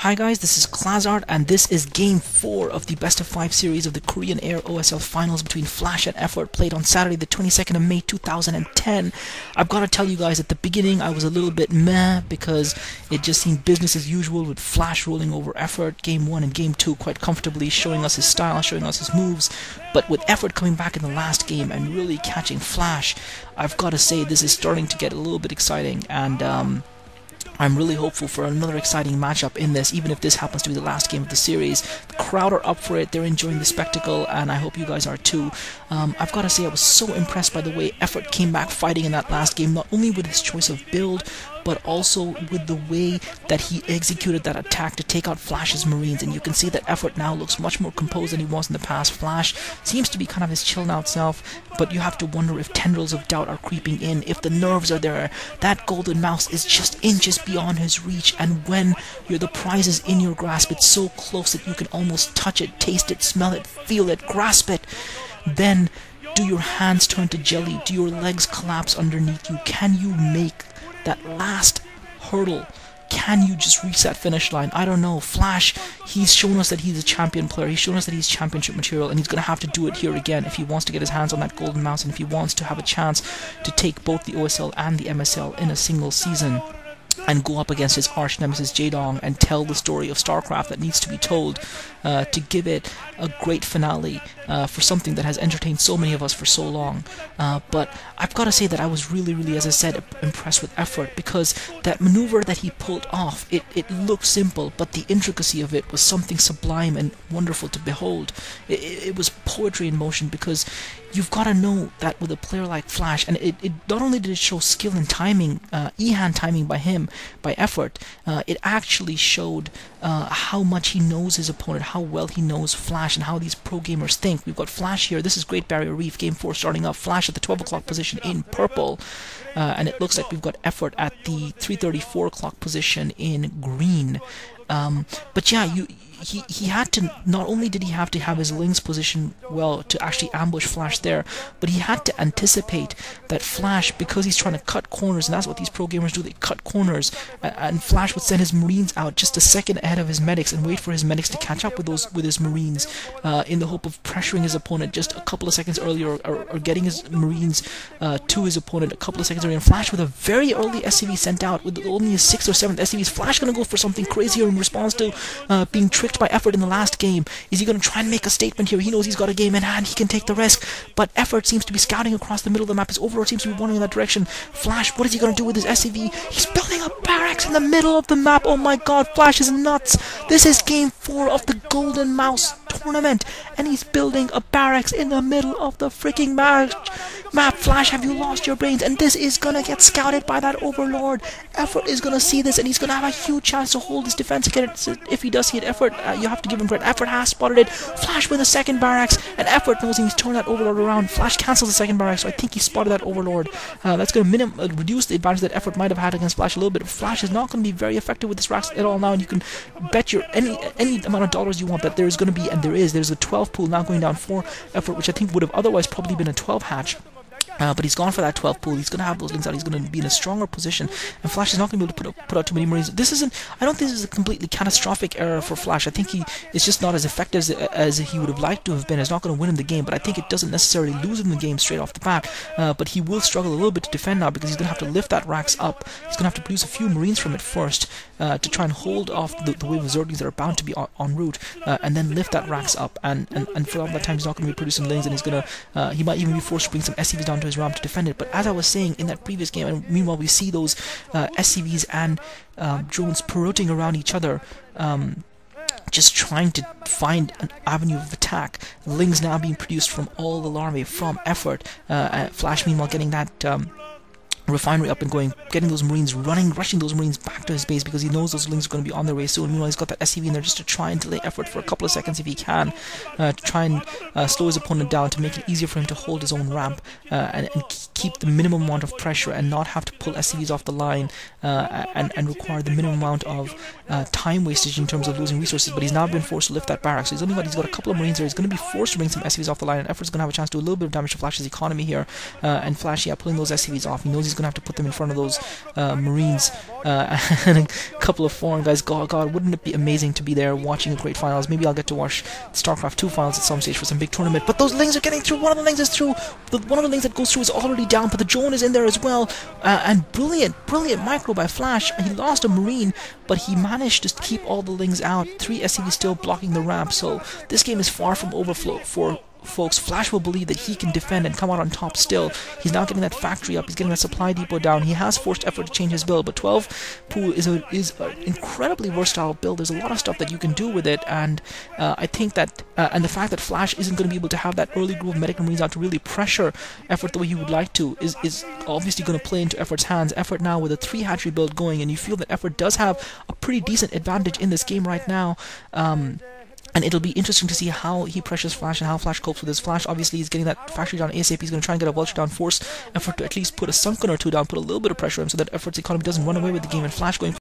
Hi guys, this is Klazart, and this is Game 4 of the Best of 5 series of the Korean Air OSL Finals between Flash and Effort, played on Saturday the 22nd of May 2010. I've got to tell you guys, at the beginning I was a little bit meh, because it just seemed business as usual with Flash rolling over Effort, Game 1 and Game 2 quite comfortably, showing us his style, showing us his moves, but with Effort coming back in the last game and really catching Flash, I've got to say this is starting to get a little bit exciting, and I'm really hopeful for another exciting matchup in this, even if this happens to be the last game of the series. The crowd are up for it, they're enjoying the spectacle, and I hope you guys are too. I've got to say I was so impressed by the way Effort came back fighting in that last game, not only with his choice of build, but also with the way that he executed that attack to take out Flash's Marines. And you can see that Effort now looks much more composed than he was in the past. Flash seems to be kind of his chilled out self, but you have to wonder if tendrils of doubt are creeping in, if the nerves are there. That golden mouse is just inches beyond his reach, and when the prize is in your grasp, it's so close that you can almost touch it, taste it, smell it, feel it, grasp it. Then do your hands turn to jelly? Do your legs collapse underneath you? Can you make that last hurdle? Can you just reach that finish line? I don't know. Flash, he's shown us that he's a champion player. He's shown us that he's championship material, and he's going to have to do it here again if he wants to get his hands on that golden mouse, and if he wants to have a chance to take both the OSL and the MSL in a single season and go up against his arch nemesis Jaedong and tell the story of StarCraft that needs to be told, to give it a great finale for something that has entertained so many of us for so long. But I've got to say that I was really, as I said, impressed with Effort, because that maneuver that he pulled off, it looked simple, but the intricacy of it was something sublime and wonderful to behold. It was poetry in motion, because you've got to know that with a player like Flash, and it not only did it show skill and timing, E-hand timing by him, by Effort, it actually showed how much he knows his opponent, how well he knows Flash, and how these pro gamers think. We've got Flash here. This is Great Barrier Reef, Game 4 starting up. Flash at the 12 o'clock position in purple, and it looks like we've got Effort at the 3:34 o'clock position in green. But yeah, he had to, not only did he have to have his links positioned well to actually ambush Flash there, but he had to anticipate that Flash, because he's trying to cut corners, and that's what these pro gamers do, they cut corners, and Flash would send his Marines out just a second ahead of his medics and wait for his medics to catch up with his Marines, in the hope of pressuring his opponent just a couple of seconds earlier, or getting his Marines to his opponent a couple of seconds earlier. And Flash with a very early SCV sent out, with only his 6th or 7th SCVs, Flash gonna go for something crazier in response to being tricked by Effort in the last game. Is he going to try and make a statement here? He knows he's got a game in hand, he can take the risk, but Effort seems to be scouting across the middle of the map. His overlord seems to be wandering in that direction. Flash, what is he going to do with his SCV? He's building a barracks in the middle of the map. Oh my god, Flash is nuts. This is Game 4 of the Golden Mouse tournament, and he's building a barracks in the middle of the freaking map. Flash, have you lost your brains? And this is gonna get scouted by that overlord. Effort is gonna see this, and he's gonna have a huge chance to hold his defense against it. If he does see it, Effort, you have to give him credit. Effort has spotted it. Flash with a second barracks, and Effort knows he's turned that overlord around. Flash cancels the second barracks, so I think he spotted that overlord. That's gonna reduce the advantage that Effort might have had against Flash a little bit. Flash is not gonna be very effective with this racks at all now, and you can bet your any amount of dollars you want that there's gonna be, and there's a 12 pool now going down for Effort, which I think would have otherwise probably been a 12 hatch. But he's gone for that 12 pool. He's going to have those links out. He's going to be in a stronger position, and Flash is not going to be able to put out too many Marines. I don't think this is a completely catastrophic error for Flash. I think he is just not as effective as he would have liked to have been. He's not going to win in the game, but I think it doesn't necessarily lose him the game straight off the bat. But he will struggle a little bit to defend now, because he's going to have to lift that racks up. He's going to have to produce a few Marines from it first to try and hold off the wave of Zerglings that are bound to be en route, and then lift that racks up. And for all that time, he's not going to be producing lings, and he might even be forced to bring some SCVs down to his ramp to defend it. But as I was saying in that previous game, and meanwhile we see those SCVs and drones pirouetting around each other, just trying to find an avenue of attack. Lings now being produced from all the larvae from Effort. Flash meanwhile getting that refinery up and going, getting those Marines rushing those Marines back to his base, because he knows those Lings are going to be on their way soon. Meanwhile, he's got that SCV in there just to try and delay Effort for a couple of seconds if he can, to try and slow his opponent down, to make it easier for him to hold his own ramp, and keep the minimum amount of pressure, and not have to pull SCVs off the line, and require the minimum amount of time wastage in terms of losing resources. But he's now been forced to lift that barracks, so he's got a couple of Marines there. He's going to be forced to bring some SCVs off the line, and Effort's going to have a chance to do a little bit of damage to Flash's economy here, and Flash, pulling those SCVs off. He knows he's going to have to put them in front of those Marines and a couple of foreign guys. God, wouldn't it be amazing to be there watching a great finals? Maybe I'll get to watch StarCraft 2 finals at some stage for some big tournament. But those lings are getting through. One of the lings is through. One of the lings that goes through is already down, but the drone is in there as well. And brilliant micro by Flash. He lost a Marine, but he managed to keep all the lings out. 3 SCVs still blocking the ramp, so this game is far from overflow for folks. Flash will believe that he can defend and come out on top still. He's now getting that factory up, he's getting that supply depot down. He has forced effort to change his build, but 12 Poo is an incredibly versatile build. There's a lot of stuff that you can do with it, and I think that, and the fact that Flash isn't going to be able to have that early group of medic marines out to really pressure Effort the way he would like to is obviously going to play into Effort's hands. Effort now with a 3 hatchery build going, and you feel that Effort does have a pretty decent advantage in this game right now. And it'll be interesting to see how he pressures Flash and how Flash copes with his. Flash obviously is getting that factory down ASAP. He's going to try and get a vulture down, force Effort to at least put a sunken or two down, put a little bit of pressure on him so that Effort's economy doesn't run away with the game, and Flash going